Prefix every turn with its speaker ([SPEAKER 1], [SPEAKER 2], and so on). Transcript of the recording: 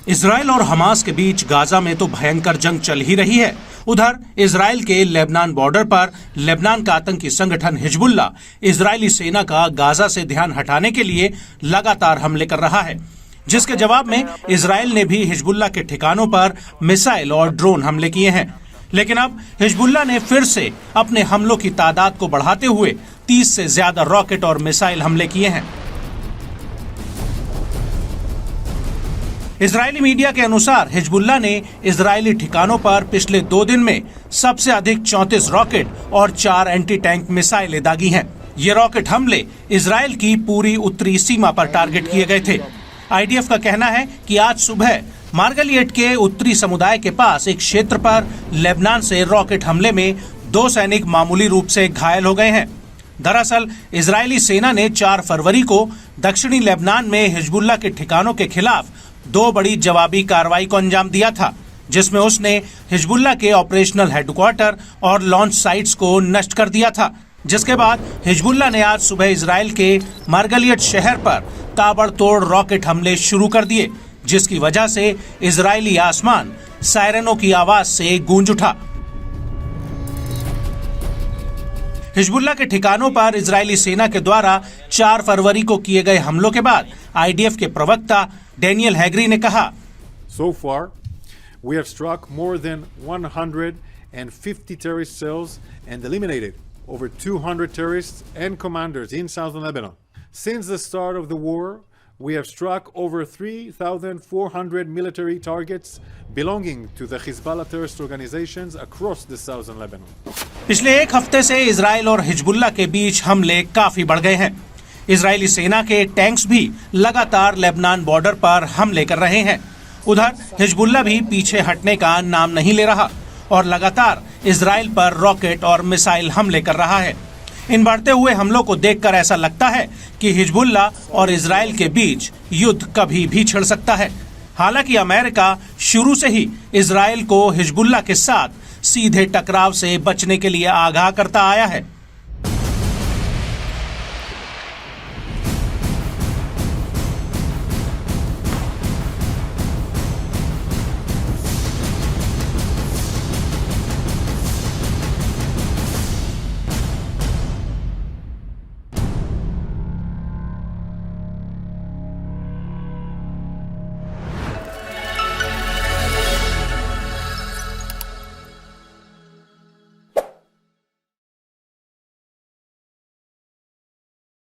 [SPEAKER 1] Israel और Hamas के बीच Gaza में तो भयंकर जंग चल ही रही है। उधर इजराइल के लेबनान बॉर्डर पर लेबनान का आतंकी संगठन हिजबुल्ला इजरायली सेना का गाजा से ध्यान हटाने के लिए लगातार हमले कर रहा है, जिसके जवाब में इजराइल ने भी हिजबुल्ला के ठिकानों पर मिसाइल और ड्रोन हमले किए हैं। लेकिन अब हिजबुल्ला ने फिर से अपने हमलों की तादाद को बढ़ाते हुए 30 से ज्यादा रॉकेट और मिसाइल हमले किए हैं। इजरायली मीडिया के अनुसार हिजबुल्ला ने इजरायली ठिकानों पर पिछले 2 दिन में सबसे अधिक 34 रॉकेट और 4 एंटी टैंक मिसाइलें दागी हैं। ये रॉकेट हमले इजरायल की पूरी उत्तरी सीमा पर टारगेट किए गए थे। आईडीएफ का कहना है कि आज सुबह मार्गलिएट के उत्तरी समुदाय के पास एक क्षेत्र पर लेबनान से रॉकेट हमले में 2 सैनिक मामूली रूप से घायल हो गए हैं। दरअसल इजरायली सेना ने 4 फरवरी को दक्षिणी लेबनान में हिजबुल्ला के ठिकानों के खिलाफ 2 बड़ी जवाबी कार्रवाई को अंजाम दिया था, जिसमें उसने हिजबुल्ला के ऑपरेशनल हेडक्वार्टर और लॉन्च साइट्स को नष्ट कर दिया था। जिसके बाद हिजबुल्ला ने आज सुबह इजराइल के मार्गलिएट शहर पर ताबड़तोड़ रॉकेट हमले शुरू कर दिए, जिसकी वजह से इजरायली आसमान सायरनों की आवाज से गूंज उठा। हिजबुल्ला के ठिकानों पर इजरायली सेना के द्वारा 4 फरवरी को किए गए हमलों के बाद आईडीएफ के प्रवक्ता डेनियल हैगरी ने कहा,
[SPEAKER 2] So far, we have struck more than 150 terrorist cells and eliminated over 200 terrorists and commanders in southern Lebanon. Since the start of the war, we have struck over 3,400 military targets belonging to the Hezbollah terrorist organizations across the southern Lebanon.
[SPEAKER 1] पिछले 1 हफ्ते से Israel और Hezbollah के बीच हमले काफी बढ़ गए हैं। इजरायली सेना के टैंक्स भी लगातार लेबनान बॉर्डर पर हमले कर रहे हैं। उधर हिजबुल्ला भी पीछे हटने का नाम नहीं ले रहा और लगातार इजराइल पर रॉकेट और मिसाइल हमले कर रहा है। इन बढ़ते हुए हमलों को देखकर ऐसा लगता है कि हिजबुल्ला और इजराइल के बीच युद्ध कभी भी छिड़ सकता है। हालांकि अमेरिका शुरू से ही इजराइल को हिजबुल्ला के साथ सीधे टकराव से बचने के लिए आगाह करता आया है।